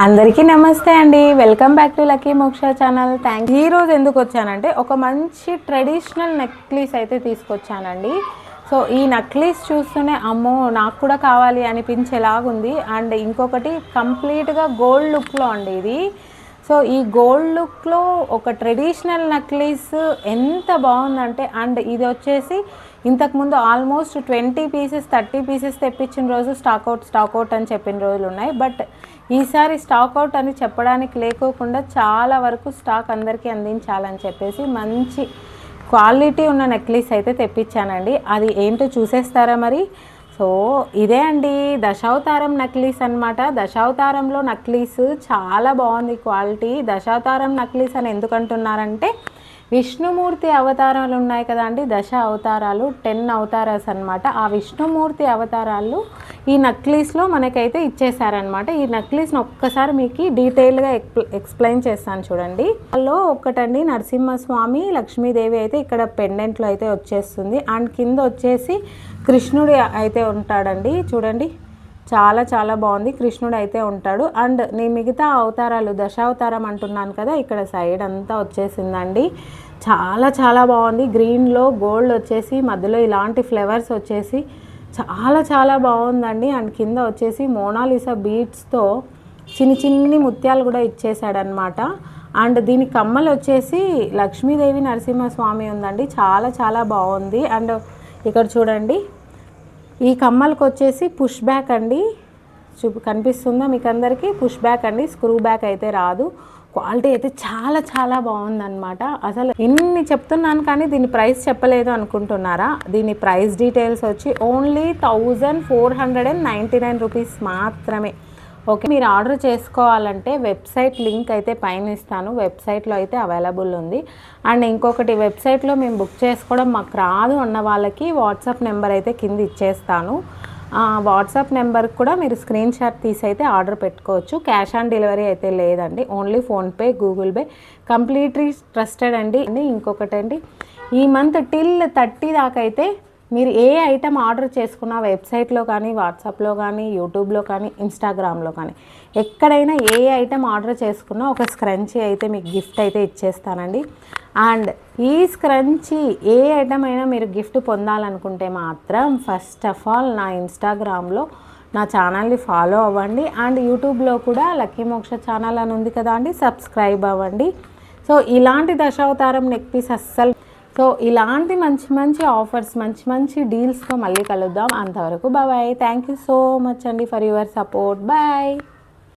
అందరికీ నమస్తే అండి. వెల్కమ్ బ్యాక్ టు లక్కీ మోక్ష ఛానల్. ఈ రోజు ఎందుకు వచ్చానంటే ఒక మంచి ట్రెడిషనల్ నెక్లెస్ అయితే తీసుకొచ్చానండి. సో ఈ నెక్లెస్ చూస్తూనే అమ్మో నాకు కూడా కావాలి అనిపించేలాగుంది. అండ్ ఇంకొకటి కంప్లీట్గా గోల్డ్ లుక్లో అండి ఇది. సో ఈ గోల్డ్ లుక్లో ఒక ట్రెడిషనల్ నెక్లెస్ ఎంత బాగుందంటే, అండ్ ఇది వచ్చేసి ఇంతకుముందు ఆల్మోస్ట్ 20 పీసెస్ 30 పీసెస్ తెప్పించిన రోజు స్టాక్అవుట్ అని చెప్పిన రోజులు ఉన్నాయి. బట్ ఈసారి స్టాక్అవుట్ అని చెప్పడానికి లేకోకుండా చాలా వరకు స్టాక్ అందరికీ అందించాలని చెప్పేసి మంచి క్వాలిటీ ఉన్న నెక్లెస్ అయితే తెప్పించానండి. అది ఏంటో చూసేస్తారా మరి? సో ఇదే అండి దశావతారం నెక్లెస్ అనమాట. దశావతారంలో నెక్లెస్ చాలా బాగుంది క్వాలిటీ. దశావతారం నెక్లెస్ అని ఎందుకు అంటున్నారంటే, విష్ణుమూర్తి అవతారాలు ఉన్నాయి కదా అండి, దశ అవతారాలు 10 అవతారాస్ అనమాట. ఆ విష్ణుమూర్తి అవతారాలు ఈ నెక్లెస్లో మనకైతే ఇచ్చేసారనమాట. ఈ నెక్లెస్ని ఒక్కసారి మీకు డీటెయిల్గా ఎక్స్ప్లెయిన్ చేస్తాను చూడండి. అందులో ఒకటండి నరసింహస్వామి లక్ష్మీదేవి అయితే ఇక్కడ పెండెంట్లో అయితే వచ్చేస్తుంది. అండ్ కింద వచ్చేసి కృష్ణుడు అయితే ఉంటాడండి. చూడండి చాలా చాలా బాగుంది. కృష్ణుడు అయితే ఉంటాడు. అండ్ నేను మిగతా అవతారాలు దశావతారం అంటున్నాను కదా, ఇక్కడ సైడ్ అంతా వచ్చేసిందండి. చాలా చాలా బాగుంది. గ్రీన్లో గోల్డ్ వచ్చేసి మధ్యలో ఇలాంటి ఫ్లవర్స్ వచ్చేసి చాలా చాలా బాగుందండి. అండ్ కింద వచ్చేసి మోనాలిసా బీడ్స్తో చిన్ని ముత్యాలు కూడా ఇచ్చేసాడనమాట. అండ్ దీని కమ్మలు వచ్చేసి లక్ష్మీదేవి నరసింహస్వామి ఉందండి. చాలా చాలా బాగుంది. అండ్ ఇక్కడ చూడండి ఈ కమ్మలకు వచ్చేసి పుష్ బ్యాక్ అండి. కనిపిస్తుందా మీకు అందరికీ? పుష్ బ్యాక్ అండి, స్క్రూ బ్యాక్ అయితే రాదు. క్వాలిటీ అయితే చాలా చాలా బాగుందన్నమాట. అసలు ఇన్ని చెప్తున్నాను కానీ దీని ప్రైస్ చెప్పలేదు అనుకుంటున్నారా? దీని ప్రైస్ డీటెయిల్స్ వచ్చి ఓన్లీ 1499 రూపీస్ మాత్రమే. ఓకే, మీరు ఆర్డర్ చేసుకోవాలంటే వెబ్సైట్ లింక్ అయితే పైన ఇస్తాను. వెబ్సైట్లో అయితే అవైలబుల్ ఉంది. అండ్ ఇంకొకటి, వెబ్సైట్లో మేము బుక్ చేసుకోవడం మాకు రాదు అన్న వాళ్ళకి వాట్సాప్ నెంబర్ అయితే కింద ఇచ్చేస్తాను. వాట్సాప్ నెంబర్కి కూడా మీరు స్క్రీన్ షాట్ తీసి అయితే ఆర్డర్ పెట్టుకోవచ్చు. క్యాష్ ఆన్ డెలివరీ అయితే లేదండి, only PhonePe, Google pay, completely trusted అండి. ఇంకొకటి అండి, ఈ మంత్ టిల్ 30 దాకా అయితే మీరు ఏ ఐటమ్ ఆర్డర్ చేసుకున్నా వెబ్సైట్లో కానీ, వాట్సాప్లో కానీ, యూట్యూబ్లో కానీ, ఇన్స్టాగ్రామ్లో కానీ ఎక్కడైనా ఏ ఐటమ్ ఆర్డర్ చేసుకున్నా ఒక స్క్రంచీ అయితే మీకు గిఫ్ట్ అయితే ఇచ్చేస్తానండి. అండ్ ఈ స్క్రంచీ ఏ ఐటమ్ అయినా మీరు గిఫ్ట్ పొందాలనుకుంటే మాత్రం ఫస్ట్ ఆఫ్ ఆల్ నా ఇన్స్టాగ్రామ్లో నా ఛానల్ని ఫాలో అవ్వండి. అండ్ యూట్యూబ్లో కూడా లక్కీ మోక్ష ఛానల్ అని ఉంది కదా అండి, సబ్స్క్రైబ్ అవ్వండి. సో ఇలాంటి దశావతారం నెక్ పీస్ అస్సలు. సో ఇలాంటి మంచి మంచి ఆఫర్స్, మంచి మంచి డీల్స్తో మళ్ళీ కలుద్దాం. అంతవరకు bye. Thank you so much అండి ఫర్ యువర్ సపోర్ట్. బాయ్.